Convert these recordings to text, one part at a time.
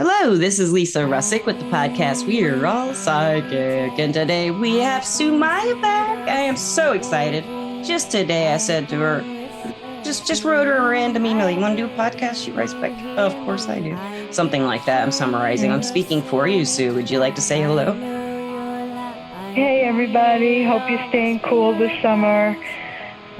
Hello, this is Lisa Russick with the podcast We're All Psychic, and today we have Sumaya back. I am so excited. Just today I said to her, just wrote her a random email. You want to do a podcast? She writes back, of course I do. Something like that. I'm summarizing. I'm speaking for you, Sue. Would you like to say hello? Hey everybody, hope you're staying cool this summer.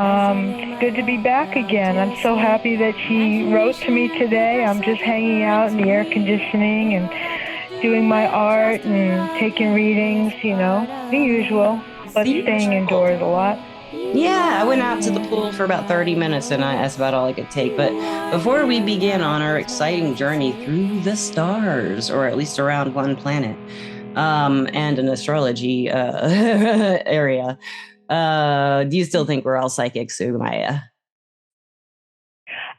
It's good to be back again. I'm so happy that she wrote to me today. I'm just hanging out in the air conditioning and doing my art and taking readings, the usual, but staying indoors a lot. Yeah, I went out to the pool for about 30 minutes and that's about all I could take. But before we begin on our exciting journey through the stars, or at least around one planet, and an astrology area, do you still think we're all psychics, Sumaya?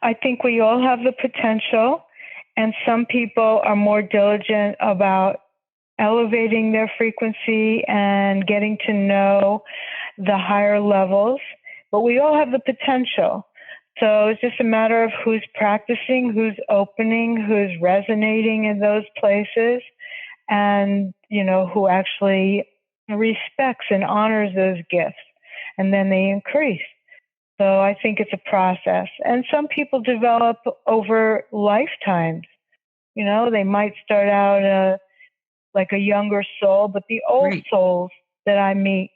I think we all have the potential, and some people are more diligent about elevating their frequency and getting to know the higher levels, but we all have the potential. So it's just a matter of who's practicing, who's opening, who's resonating in those places, and, who actually respects and honors those gifts, and then they increase. So I think it's a process. And some people develop over lifetimes. They might start out like a younger soul, but the old souls that I meet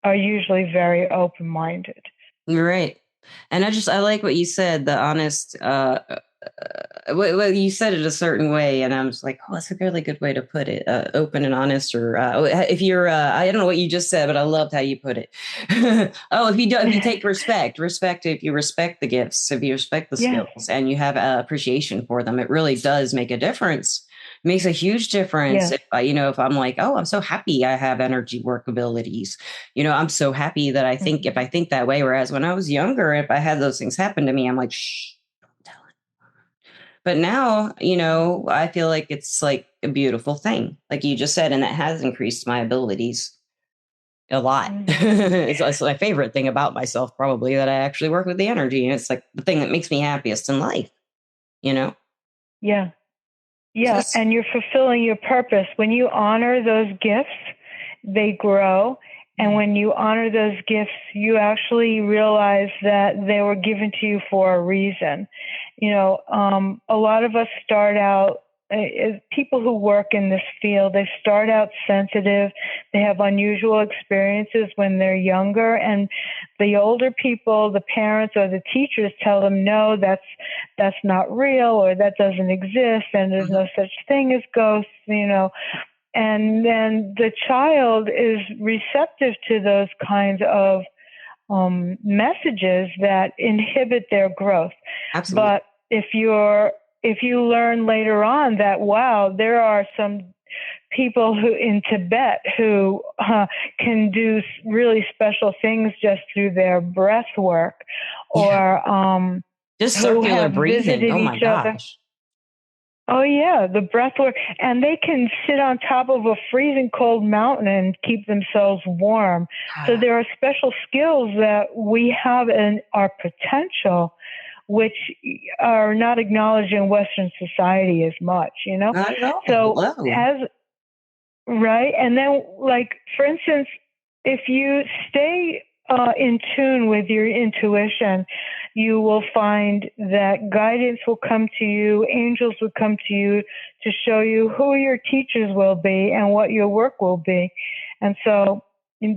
are usually very open-minded. You're right. And I like what you said, the honest, well, you said it a certain way, and I'm just like, oh, that's a really good way to put it, open and honest, or if you're, I don't know what you just said, but I loved how you put it. If you take respect, if you respect the gifts, if you respect the skills, and you have appreciation for them, it really does make a difference. It makes a huge difference. If I'm like, oh, I'm so happy I have energy work abilities. I'm so happy that I think, if I think that way, whereas when I was younger, if I had those things happen to me, I'm like, shh. But now, I feel like it's like a beautiful thing, like you just said, and that has increased my abilities a lot. It's my favorite thing about myself, probably, that I actually work with the energy. And it's like the thing that makes me happiest in life, Yeah. Yeah. And you're fulfilling your purpose. When you honor those gifts, they grow. And when you honor those gifts, you actually realize that they were given to you for a reason. A lot of us start out, people who work in this field, they start out sensitive. They have unusual experiences when they're younger. And the older people, the parents or the teachers tell them, no, that's not real, or that doesn't exist, and there's no such thing as ghosts, And then the child is receptive to those kinds of messages that inhibit their growth. Absolutely. But if you learn later on that, wow, there are some people who in Tibet who can do really special things just through their breath work, or just circular breathing. Oh my gosh. Oh, yeah, the breath work. And they can sit on top of a freezing cold mountain and keep themselves warm. So there are special skills that we have in our potential, which are not acknowledged in Western society as much, Not at all. So right. And then, like, for instance, if you stay in tune with your intuition, you will find that guidance will come to you, angels will come to you to show you who your teachers will be and what your work will be. And so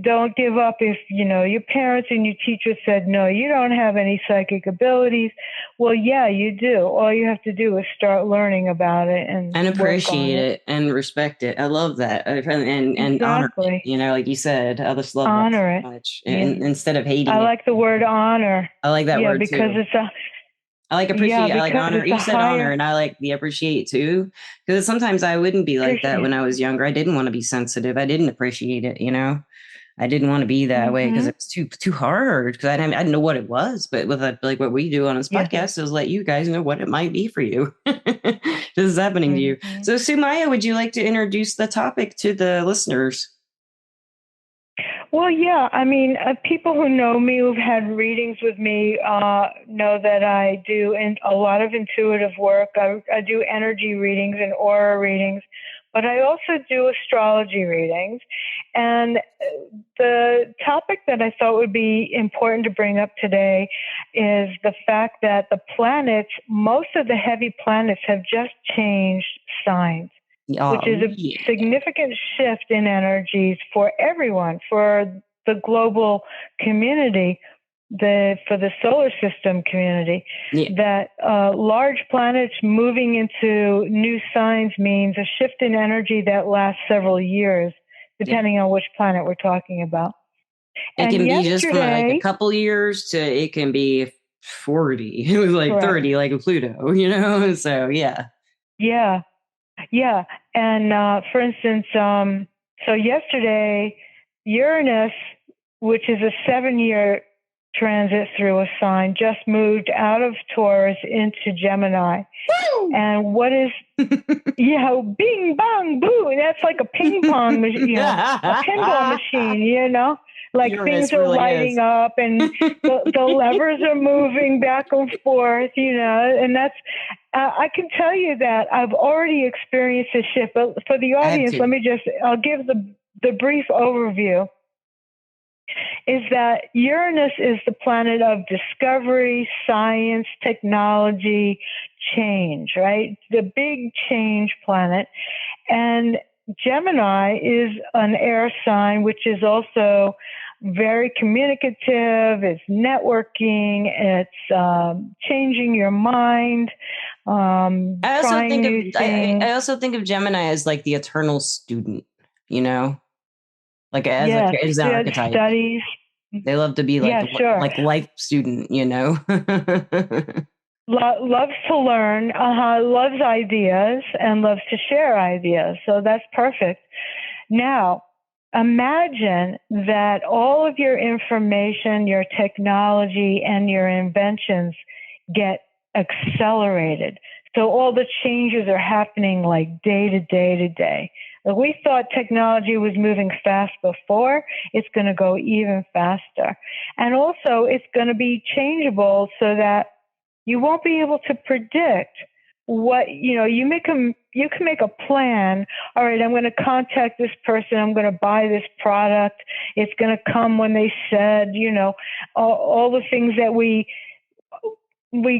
don't give up if, your parents and your teacher said, no, you don't have any psychic abilities. Well, yeah, you do. All you have to do is start learning about it and appreciate it and respect it. I love that. And exactly. honor it, like you said. I just love honor that so much. And instead of hating I like the word honor. I like that word because too. I like appreciate. I like honor. You said honor, and I like the appreciate too. Because sometimes I wouldn't be like that when I was younger. I didn't want to be sensitive. I didn't appreciate it. I didn't want to be that way because it was too hard. Because I didn't know what it was. But with like what we do on this podcast is let you guys know what it might be for you. This is happening to you. So, Sumaya, would you like to introduce the topic to the listeners? Well, yeah. I mean, people who know me, who've had readings with me, know that I do a lot of intuitive work. I do energy readings and aura readings, but I also do astrology readings. And the topic that I thought would be important to bring up today is the fact that the planets, most of the heavy planets, have just changed signs, which Oh, is a yeah. significant shift in energies for everyone, for the global community, for the solar system community. Yeah. That large planets moving into new signs means a shift in energy that lasts several years, depending on which planet we're talking about. It can And be just from like a yesterday, couple years to it can be 40, it was like correct. 30, like a Pluto, you know? So, yeah. Yeah. Yeah. And for instance, so yesterday, Uranus, which is a 7-year transit through a sign, just moved out of Taurus into Gemini. Woo! And what is, bing, bang, boo. That's like a ping pong machine, a pinball machine. Like Uranus things are really lighting is. up and the levers are moving back and forth, and that's, I can tell you that I've already experienced this shift, but for the I have audience, to. I'll give the brief overview. Is that Uranus is the planet of discovery, science, technology, change, right? The big change planet. And Gemini is an air sign, which is also very communicative. It's networking. It's changing your mind, trying new things. I also think of Gemini as like the eternal student, you know, like Yes, as an archetype. studies. They love to be Yeah, sure. like life student, you know. Loves to learn, loves ideas, and loves to share ideas. So that's perfect. Now, imagine that all of your information, your technology, and your inventions get accelerated. So all the changes are happening like day to day to day. We thought technology was moving fast before. It's going to go even faster. And also, it's going to be changeable so that you won't be able to predict what, you can make a plan. All right, I'm going to contact this person. I'm going to buy this product. It's going to come when they said, all the things that we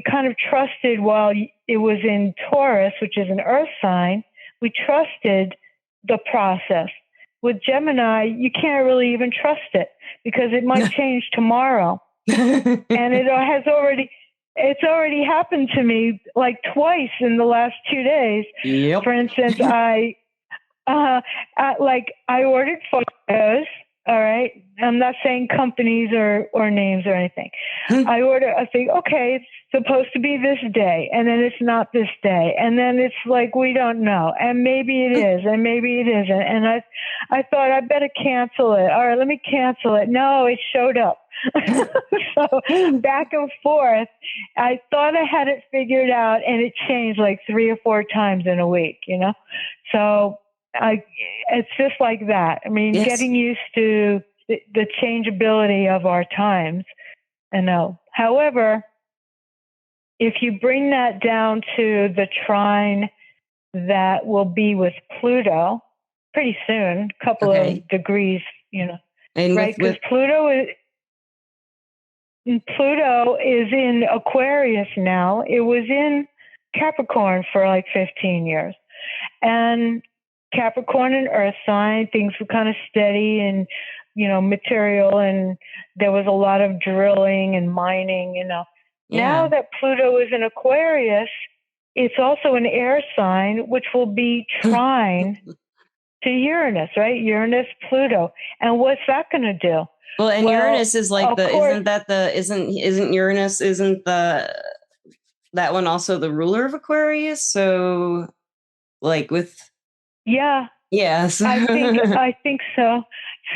kind of trusted while it was in Taurus, which is an earth sign. We trusted the process. With Gemini, you can't really even trust it because it might change tomorrow. And it's already happened to me like twice in the last 2 days. Yep. For instance, I ordered photos. All right. I'm not saying companies or names or anything. I think, okay, it's supposed to be this day, and then it's not this day. And then it's like, we don't know. And maybe it is, and maybe it isn't. And I thought I better cancel it. All right, let me cancel it. No, it showed up. So back and forth. I thought I had it figured out, and it changed like 3 or 4 times in a week, So it's just like that. I mean, yes. Getting used to the changeability of our times. I know. However, if you bring that down to the trine that will be with Pluto pretty soon, a couple of degrees, and right? Because Pluto is in Aquarius now. It was in Capricorn for like 15 years. And Capricorn and Earth sign, things were kind of steady and, material, and there was a lot of drilling and mining, Yeah. Now that Pluto is in Aquarius, it's also an air sign, which will be trine to Uranus, right? Uranus, Pluto. And what's that going to do? Well, and Uranus is like isn't Uranus, that one also the ruler of Aquarius? So like yes, I think so.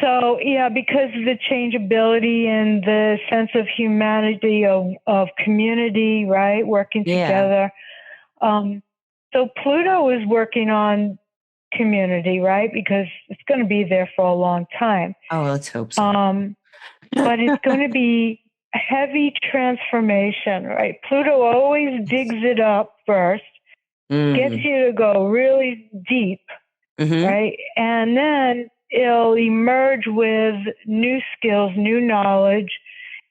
So yeah, because of the changeability and the sense of humanity of community, right, working together. So Pluto is working on community, right? Because it's going to be there for a long time. Oh, let's hope so. But it's going to be a heavy transformation, right? Pluto always digs it up first, gets you to go really deep, right? And then it'll emerge with new skills, new knowledge,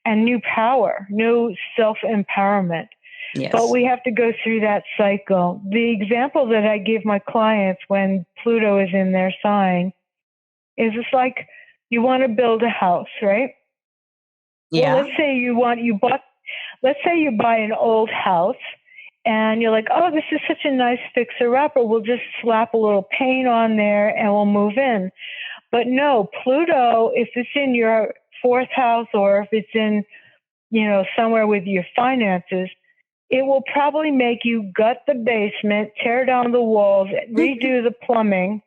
and new power, new self-empowerment. Yes. But we have to go through that cycle. The example that I give my clients when Pluto is in their sign is it's like you want to build a house, right? Yeah. Well, let's say you buy an old house and you're like, oh, this is such a nice fixer-upper. We'll just slap a little paint on there and we'll move in. But no, Pluto, if it's in your fourth house or if it's in, somewhere with your finances, it will probably make you gut the basement, tear down the walls, redo the plumbing.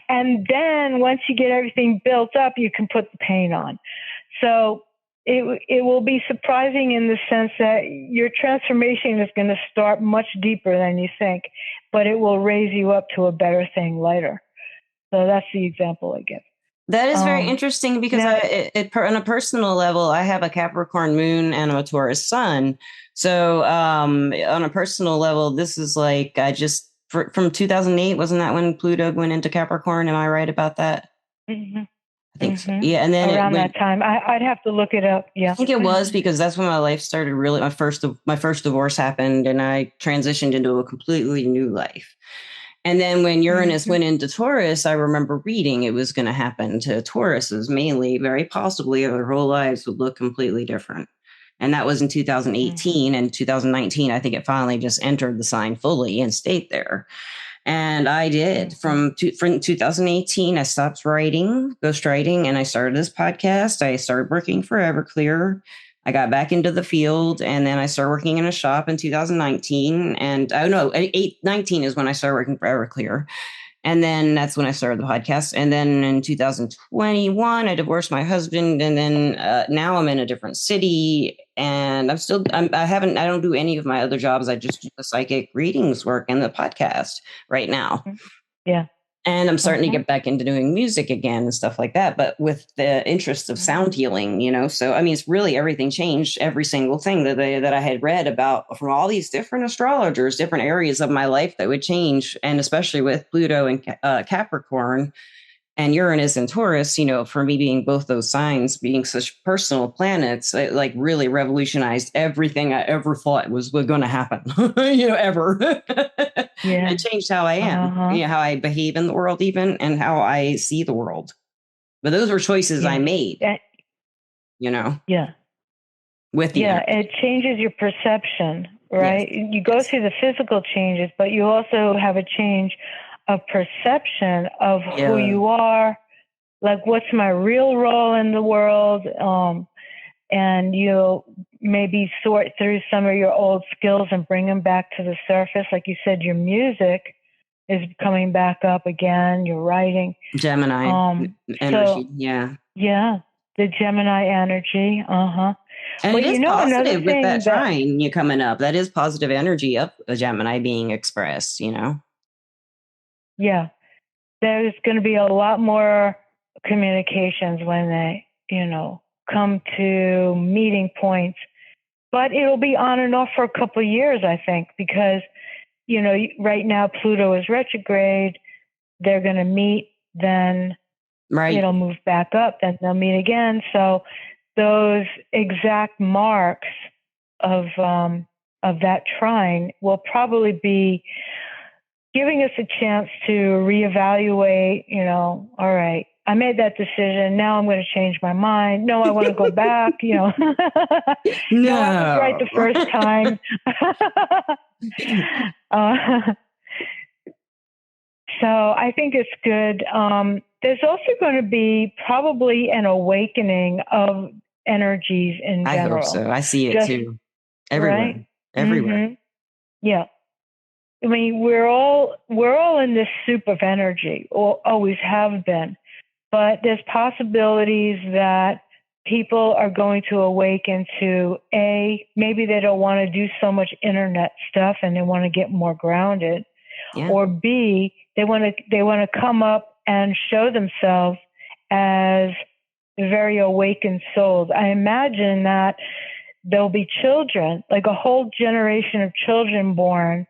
And then once you get everything built up, you can put the paint on. So it will be surprising in the sense that your transformation is going to start much deeper than you think, but it will raise you up to a better thing later. So that's the example I give. That is very interesting because on a personal level, I have a Capricorn moon and a Taurus sun. So on a personal level, this is like from 2008, wasn't that when Pluto went into Capricorn? Am I right about that? Mm-hmm. I think so. Yeah, and then around that time, I'd have to look it up. Yeah, I think it was because that's when my life started. Really, my first divorce happened, and I transitioned into a completely new life. And then when Uranus went into Taurus, I remember reading it was going to happen to Tauruses mainly, very possibly their whole lives would look completely different. And that was in 2018 and 2019. I think it finally just entered the sign fully and stayed there. And I did from 2018. I stopped writing, ghostwriting, and I started this podcast. I started working for Everclear. I got back into the field, and then I started working in a shop in 2019. And 19 is when I started working for Everclear. And then that's when I started the podcast. And then in 2021, I divorced my husband. And then now I'm in a different city. And I don't do any of my other jobs. I just do the psychic readings work and the podcast right now. Yeah. And I'm starting to get back into doing music again and stuff like that, but with the interest of sound healing, So, I mean, it's really everything changed, every single thing that I had read about from all these different astrologers, different areas of my life that would change. And especially with Pluto and Capricorn and Uranus and Taurus, for me being both those signs, being such personal planets, it like really revolutionized everything I ever thought was going to happen, ever. Yeah. It changed how I am, how I behave in the world even, and how I see the world. But those were choices I made, Yeah. With the it changes your perception, right? Yes. You go through the physical changes, but you also have a change of perception of who you are, like what's my real role in the world, and you'll maybe sort through some of your old skills and bring them back to the surface. Like you said, your music is coming back up again, your writing. Gemini energy, Yeah, the Gemini energy, And it is positive with that trine you coming up. That is positive energy of a Gemini being expressed, Yeah, there's going to be a lot more communications when they, come to meeting points. But it'll be on and off for a couple of years, I think, because, right now Pluto is retrograde. They're going to meet, then it'll move back up, then they'll meet again. So those exact marks of that trine will probably be giving us a chance to reevaluate, all right, I made that decision. Now I'm going to change my mind. No, I want to go back, No, I was right the first time. So I think it's good. There's also going to be probably an awakening of energies in general. I hope so. I see it too. Everywhere. Right? Everywhere. Yeah. I mean, we're all in this soup of energy, or always have been. But there's possibilities that people are going to awaken to maybe they don't want to do so much internet stuff and they want to get more grounded. Yeah. or B, they want to come up and show themselves as very awakened souls. I imagine that there'll be children, like a whole generation of children born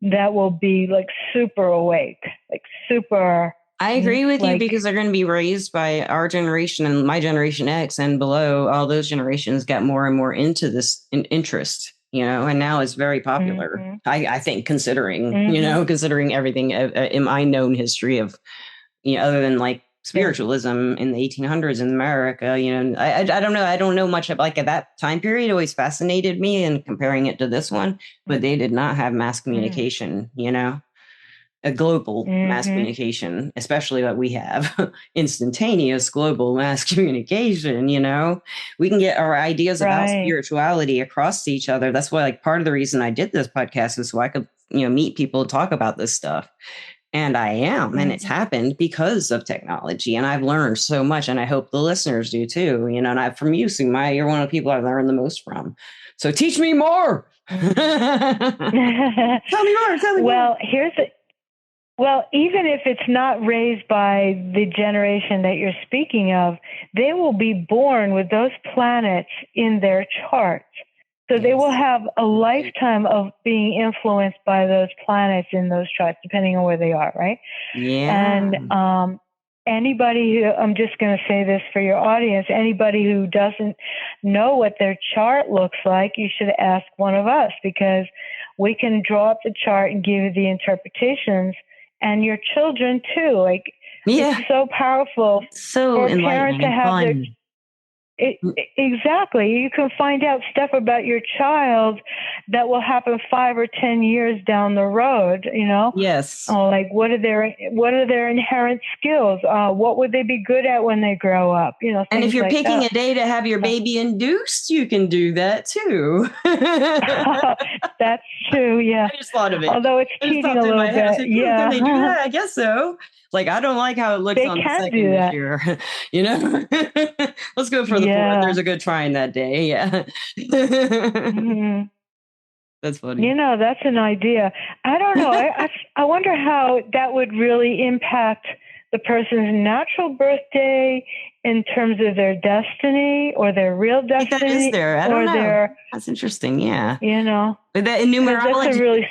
that will be like super awake, like super. I agree with you, like, because they're going to be raised by our generation and my generation X and below. All those generations got more and more into this interest, and now it's very popular. Mm-hmm. I think, considering everything in my known history of, other than like spiritualism in the 1800s in America, I don't know. I don't know much of, like, at that time period. It always fascinated me, and comparing it to this one, but they did not have mass communication, a global mass communication, especially what we have, instantaneous global mass communication. We can get our ideas about spirituality across to each other. That's why, like, part of the reason I did this podcast is so I could, meet people, talk about this stuff. And I am, and it's happened because of technology. And I've learned so much, and I hope the listeners do too. And from you, Sumaya, you're one of the people I've learned the most from. So teach me more. Tell me more. Well, well, even if it's not raised by the generation that you're speaking of, they will be born with those planets in their charts. So they will have a lifetime of being influenced by those planets in those charts, depending on where they are, right? Yeah. And anybody who, I'm just going to say this for your audience, anybody who doesn't know what their chart looks like, you should ask one of us, because we can draw up the chart and give you the interpretations. And your children too, like, it's so powerful for parents to have their. Exactly. You can find out stuff about your child that will happen 5 or 10 years down the road, Yes. Like, what are their inherent skills? What would they be good at when they grow up? And if you're like picking a day to have your baby induced, you can do that too. That's true. Yeah. I just thought of it. Although it's cheating a little bit. Like, can they do that? I guess so. Like, I don't like how it looks on the second this year. Let's go for the fourth. There's a good trying that day. Yeah. That's funny. That's an idea. I don't know. I wonder how that would really impact the person's natural birthday in terms of their destiny or their real destiny. That is there. I don't know. That's interesting. Yeah. But that in numerology.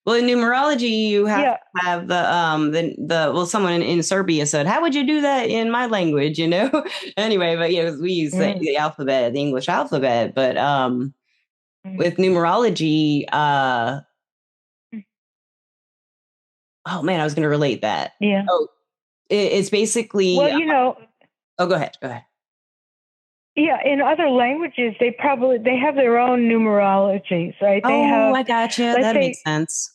Well, in numerology, you have to have the someone in Serbia said, how would you do that in my language? Anyway, but we use the alphabet, the English alphabet, but with numerology, oh man, I was going to relate that. Yeah. Oh, it's basically. Well, oh, go ahead. Yeah, in other languages, they have their own numerologies, right? I gotcha. That makes sense.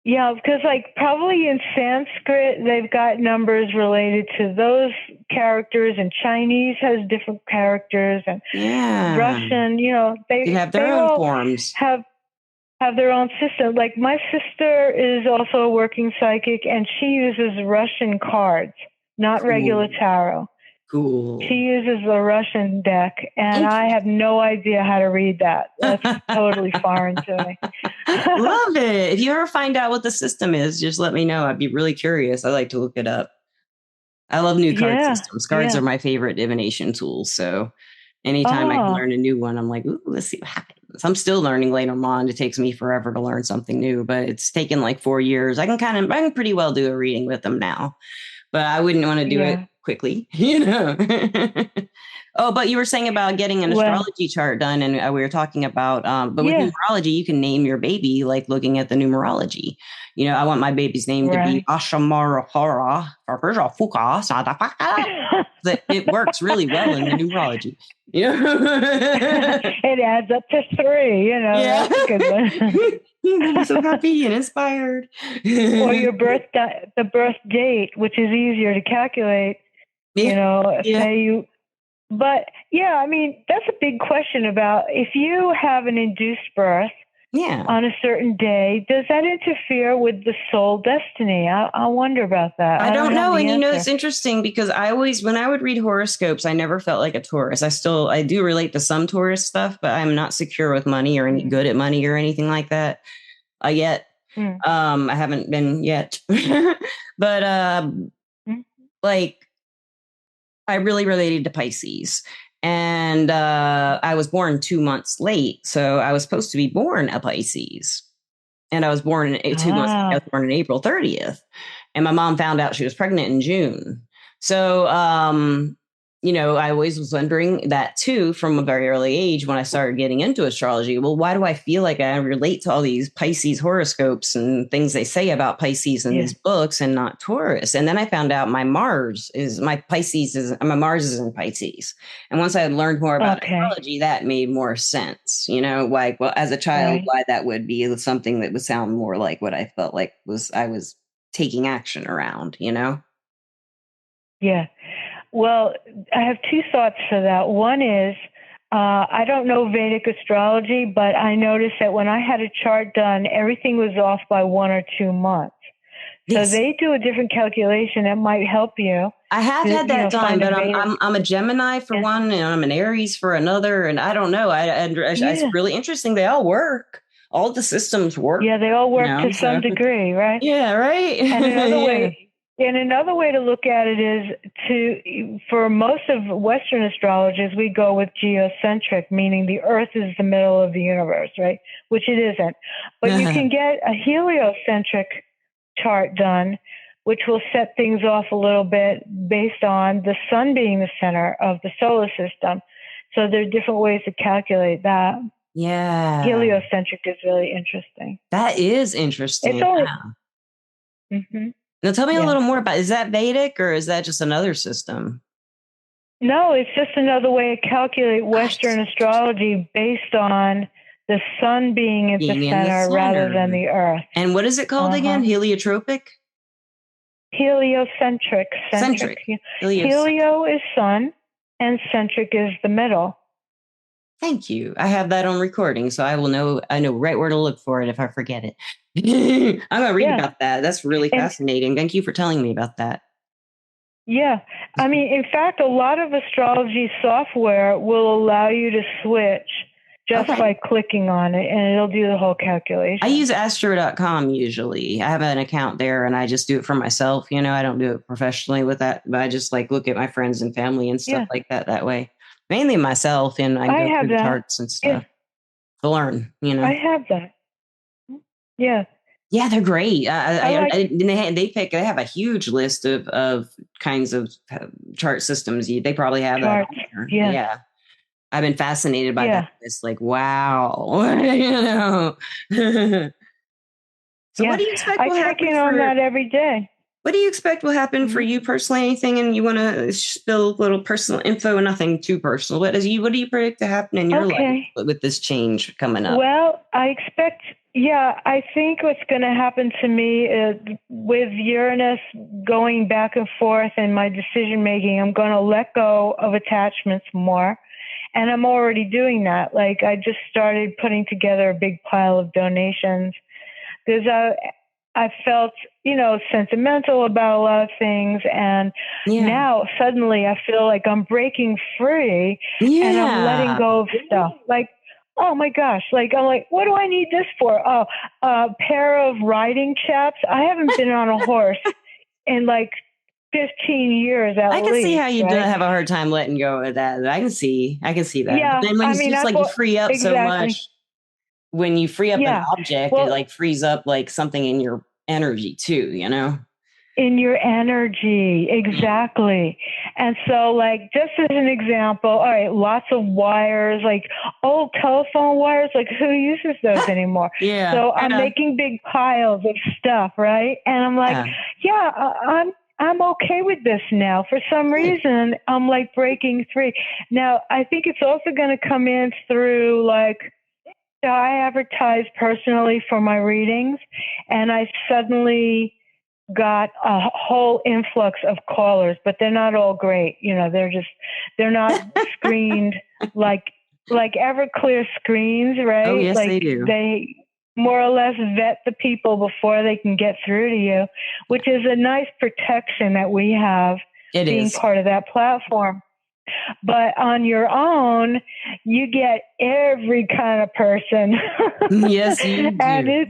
Yeah, because probably in Sanskrit, they've got numbers related to those characters, and Chinese has different characters, and Russian, they have their own forms. Have their own system. Like, my sister is also a working psychic, and she uses Russian cards, not regular tarot. Cool. She uses the Russian deck, and I have no idea how to read that. That's totally foreign to me. Love it. If you ever find out what the system is, just let me know. I'd be really curious. I like to look it up. I love new card systems. Cards are my favorite divination tools. So anytime I can learn a new one, I'm like, ooh, let's see what happens. I'm still learning Lenormand. It takes me forever to learn something new, but it's taken like 4 years. I can pretty well do a reading with them now, but I wouldn't want to do it quickly, Oh, but you were saying about getting an astrology chart done, and we were talking about, but with numerology, you can name your baby like looking at the numerology. I want my baby's name to be Ashamarahara. It works really well in the numerology. It adds up to 3. That's a good one. I'm so happy and inspired. Or your the birth date, which is easier to calculate. Say you. But I mean, that's a big question about if you have an induced birth on a certain day, does that interfere with the soul destiny? I wonder about that. I don't know. And it's interesting because when I would read horoscopes, I never felt like a Taurus. I do relate to some Taurus stuff, but I'm not secure with money or any good at money or anything like that yet. Mm. I haven't been yet, but Mm. like I really related to Pisces. And I was born 2 months late. So I was supposed to be born a Pisces. And I was born in 2 months. I was Ah, born on April 30th. And my mom found out she was pregnant in June. So, I always was wondering that too from a very early age when I started getting into astrology. Well, why do I feel like I relate to all these Pisces horoscopes and things they say about Pisces in yeah. these books and not Taurus? And then I found out my Mars is in Pisces. And once I had learned more about Okay. astrology, that made more sense. Like, well, as a child, Right. why that would be something that would sound more like what I felt like I was taking action around. Yeah. Well, I have two thoughts for that. One is, I don't know Vedic astrology, but I noticed that when I had a chart done, everything was off by 1 or 2 months. So Yes. they do a different calculation that might help you I have to, had that done, find a but I'm Vedic. I'm a Gemini for Yeah. one, and I'm an Aries for another, and I don't know. It's Yeah. really interesting. They all work. All the systems work. Yeah, they all work to some So degree, right? yeah, right. And another Yeah. way, to look at it is for most of Western astrologers, we go with geocentric, meaning the Earth is the middle of the universe, right? Which it isn't. But you can get a heliocentric chart done, which will set things off a little bit based on the sun being the center of the solar system. So there are different ways to calculate that. Yeah, Heliocentric is really interesting. that is It's interesting. only, Wow. hmm Now tell me a yeah. little more about. Is that Vedic or is that just another system? No, it's just another way to calculate Western astrology based on the sun being at the Being in the center rather center. than the Earth. And what is it called again? Uh-huh. Heliotropic? Heliocentric, centric. Centric. Heliocentric. Helio is sun, and centric is the middle. Thank you. I have that on recording, so I know right where to look for it if I forget it. I'm gonna read Yeah, about that. That's really and fascinating. Thank you for telling me about that. yeah. I mean, in fact, a lot of astrology software will allow you to switch just Okay. by clicking on it, and it'll do the whole calculation. I use astro.com usually. I have an account there and I just do it for myself. I don't do it professionally with that, but I just like look at my friends and family and stuff Yeah, like that way. Mainly myself, and I I go have through the that. charts and Yeah, stuff to learn. I have that. Yeah. Yeah, they're great. I like, They have a huge list of kinds of chart systems. They probably have that charts. on there. Yeah. Yeah, I've been fascinated by that. Yeah. It's like wow. So, what Yeah. do you expect I will check happen in on for? that every day. What do you expect will happen for Mhm. you personally? Anything, and you want to spill a little personal info? Nothing too personal. What do you predict to happen in your life Okay. with this change coming up? Well, I think what's going to happen to me is with Uranus going back and forth in my decision making, I'm going to let go of attachments more. And I'm already doing that. Like, I just started putting together a big pile of donations because I felt, sentimental about a lot of things. And Yeah, now suddenly I feel like I'm breaking free and I'm letting yeah. go of stuff. Like, oh my gosh, like, I'm like, what do I need this for? Oh, a pair of riding chaps. I haven't been on a horse in like 15 years at I can see least, how you right? have a hard time letting go of that. I can see that. But Yeah. then when I it's mean, just like you free up so exactly. much, when you free up an Yeah. object, it Well, like frees up like something in your energy too. in your energy, exactly. And so, like, just as an example, all right, lots of wires, like old telephone wires, like who uses those anymore? Yeah, So I'm yeah, making big piles of stuff, right? And I'm like, yeah. yeah, I'm okay with this now. For some Good. reason, I'm like breaking free. Now, I think it's also going to come in through like, I advertise personally for my readings, and I suddenly got a whole influx of callers, but they're not all great. They're not screened like Everclear screens, Oh, right? yes, Like they do. they more or less vet the people before they can get through to you, which is a nice protection that we have It being is. part of that platform. But on your own, you get every kind of person. Yes, you and do.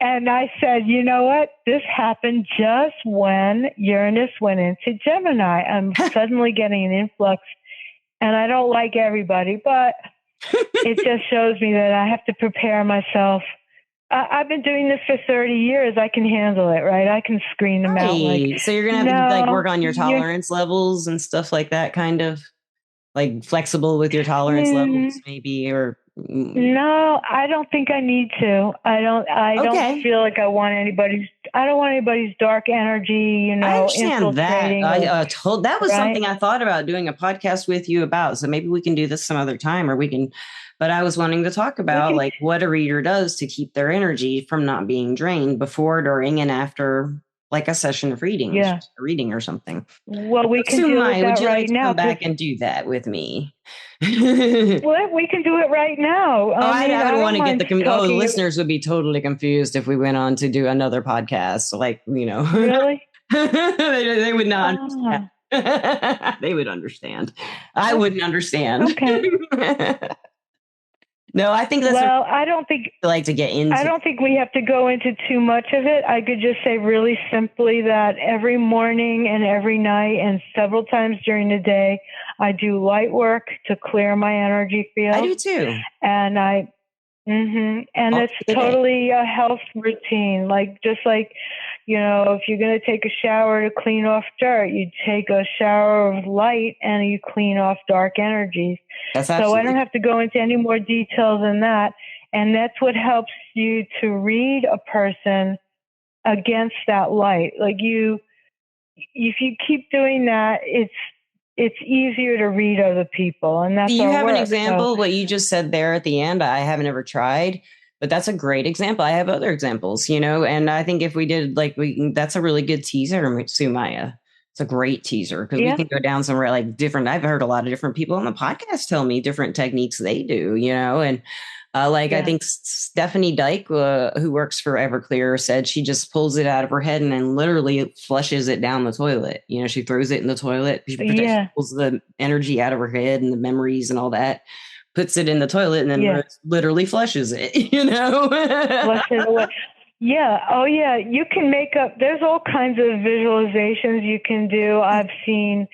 And I said, you know what? This happened just when Uranus went into Gemini. I'm suddenly getting an influx, and I don't like everybody, but it just shows me that I have to prepare myself. I've been doing this for 30 years. I can handle it, right? I can screen them out. Like, so you're going to have to like work on your tolerance levels and stuff like that, kind of like flexible with your tolerance levels, maybe, or. No, I don't think I need to. I don't feel like I don't want anybody's dark energy, I understand that. That was right? something I thought about doing a podcast with you about. So maybe we can do this some other time, or but I was wanting to talk about like what a reader does to keep their energy from not being drained before, during, and after like a session of reading, a reading or something. Well, we can do that would you right like to now. Come back and do that with me. Well, we can do it right now. I don't want to get the listeners would be totally confused if we went on to do another podcast. Like, really, they would not. Understand. They would understand. I wouldn't understand. Okay. No, I think that's. Well, I don't think I like to get into. I don't think we have to go into too much of it. I could just say really simply that every morning and every night and several times during the day, I do light work to clear my energy field. I do too. And it's totally a health routine. Just like, if you're going to take a shower to clean off dirt, you take a shower of light and you clean off dark energies. So I don't have to go into any more details than that. And that's what helps you to read a person against that light. Like if you keep doing that, it's easier to read other people. And that's. Do you have an example? What you just said there at the end, I haven't ever tried, but that's a great example. I have other examples, and I think if we did that's a really good teaser, Sumaya. It's a great teaser because we can go down somewhere different. I've heard a lot of different people on the podcast tell me different techniques they do, and I think Stephanie Dyke, who works for Everclear, said she just pulls it out of her head and then literally flushes it down the toilet. She throws it in the toilet. She pulls the energy out of her head and the memories and all that, puts it in the toilet, and then literally flushes it, Flush it away. Yeah. Oh, yeah. You can make up. There's all kinds of visualizations you can do. I've seen.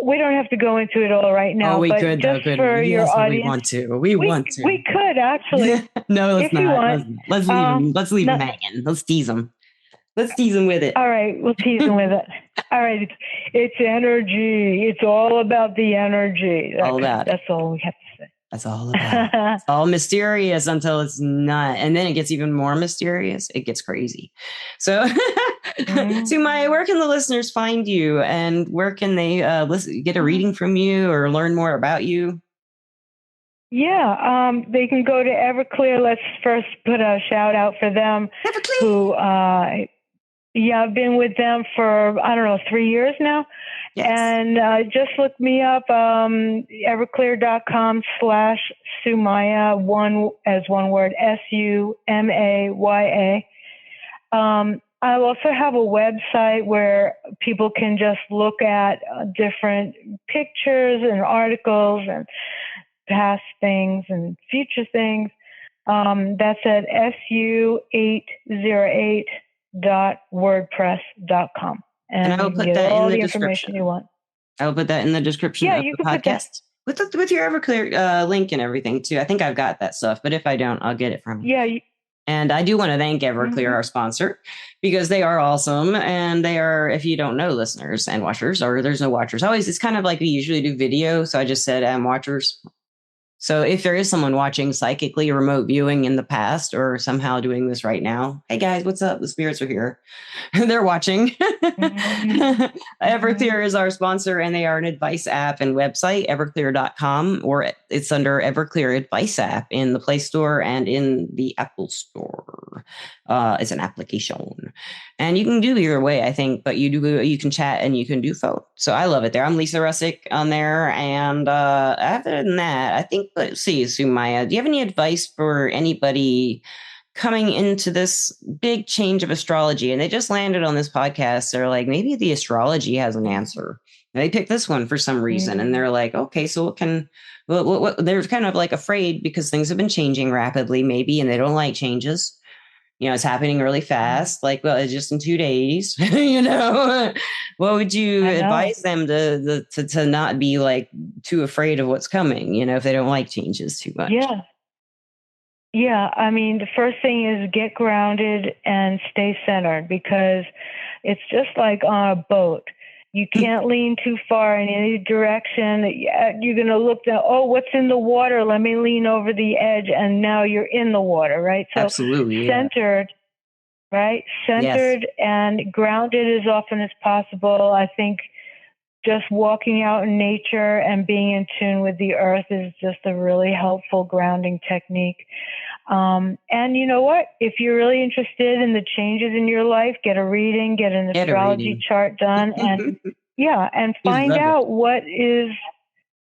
We don't have to go into it all right now. Oh, we but could. Just for your audience, we want to. We could actually. No, let's not. Let's leave him hanging. Let's tease him. Let's tease him with it. All right, we'll tease him with it. All right, it's energy. It's all about the energy. That's all we have to say. That's all about. It's all mysterious until it's not. And then it gets even more mysterious. It gets crazy. So, Sumaya, where can the listeners find you? And where can they get a reading from you or learn more about you? Yeah, they can go to Everclear. Let's first put a shout out for them. Everclear. Who, I've been with them for, 3 years now. Yes. And just look me up, everclear.com/Sumaya, one word, Sumaya. I also have a website where people can just look at different pictures and articles and past things and future things. That's at su808.wordpress.com. And I will put that in the description you want. I will put that in the description of the podcast with your Everclear link and everything too. I think I've got that stuff, but if I don't, I'll get it from you. Yeah. And I do want to thank Everclear, our sponsor, because they are awesome. And they are, if you don't know, listeners and watchers, or there's no watchers, it's kind of like we usually do video. So I just said, watchers. So if there is someone watching psychically remote viewing in the past or somehow doing this right now, hey guys, what's up? The spirits are here. They're watching. Everclear is our sponsor, and they are an advice app and website, everclear.com, or it's under Everclear Advice app in the Play Store and in the Apple Store. It's an application. And you can do either way, I think, but you can chat and you can do phone. So I love it there. I'm Lisa Russick on there. And other than that, I think, let's see, Sumaya, do you have any advice for anybody coming into this big change of astrology? And they just landed on this podcast. They're like, maybe the astrology has an answer. And they picked this one for some reason. And they're like, okay, so what they're kind of like afraid because things have been changing rapidly, maybe, and they don't like changes. it's happening really fast. Like, well, it's just in 2 days, you know, what would you advise them to not be like too afraid of what's coming, if they don't like changes too much? Yeah. Yeah. I mean, the first thing is get grounded and stay centered, because it's just like on a boat. You can't lean too far in any direction. You're going to look down, oh, what's in the water? Let me lean over the edge. And now you're in the water, right? So Absolutely. Centered, right? Centered Yes. and grounded as often as possible. I think just walking out in nature and being in tune with the earth is just a really helpful grounding technique. And you know what? If you're really interested in the changes in your life, get a reading, get an astrology chart done, and and find out what is,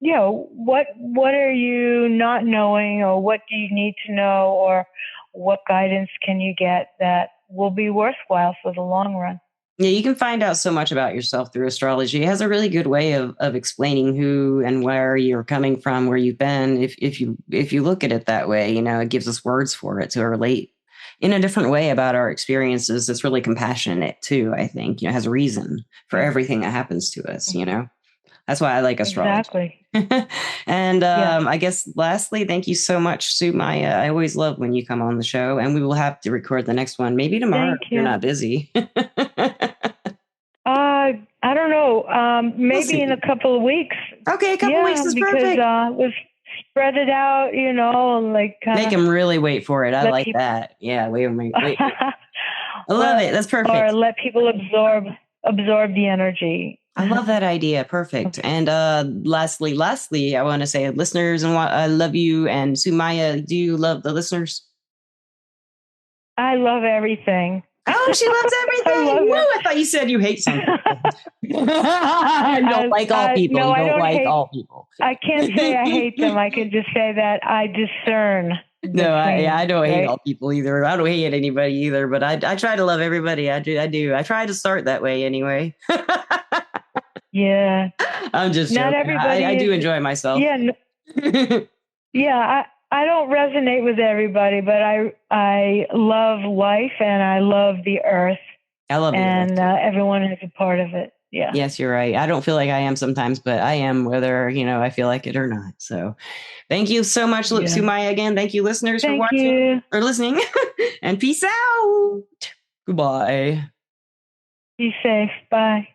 what are you not knowing, or what do you need to know, or what guidance can you get that will be worthwhile for the long run. Yeah, you can find out so much about yourself through astrology. It has a really good way of explaining who and where you're coming from, where you've been. If you look at it that way, it gives us words for it to relate in a different way about our experiences. It's really compassionate too, I think. It has a reason for everything that happens to us, That's why I like astrology. Exactly. And I guess lastly, thank you so much, Sue Maya. I always love when you come on the show, and we will have to record the next one. Maybe tomorrow if you're not busy. I don't know. Maybe in a couple of weeks. Okay, a couple of weeks is perfect. Because we've spread it out, and like make them really wait for it. I like that. Yeah, wait. I love it. That's perfect. Or let people absorb the energy. I love that idea. Perfect. And lastly, I want to say, listeners, and I love you. And Sumaya, do you love the listeners? I love everything. Oh, she loves everything. I thought you said you hate some people. You don't like all people. No, you don't like all people. I can't say I hate them. I can just say that I discern. No, I don't hate all people either. I don't hate anybody either, but I try to love everybody. I do. I try to start that way anyway. Yeah. I'm just joking. Not everybody I do enjoy myself. Yeah. Yeah, I don't resonate with everybody, but I love life and I love the earth. I love the earth. And everyone is a part of it. Yeah. Yes, you're right. I don't feel like I am sometimes, but I am, whether, I feel like it or not. So thank you so much, Sumaya, again. Thank you, listeners, for watching or listening. And peace out. Goodbye. Be safe. Bye.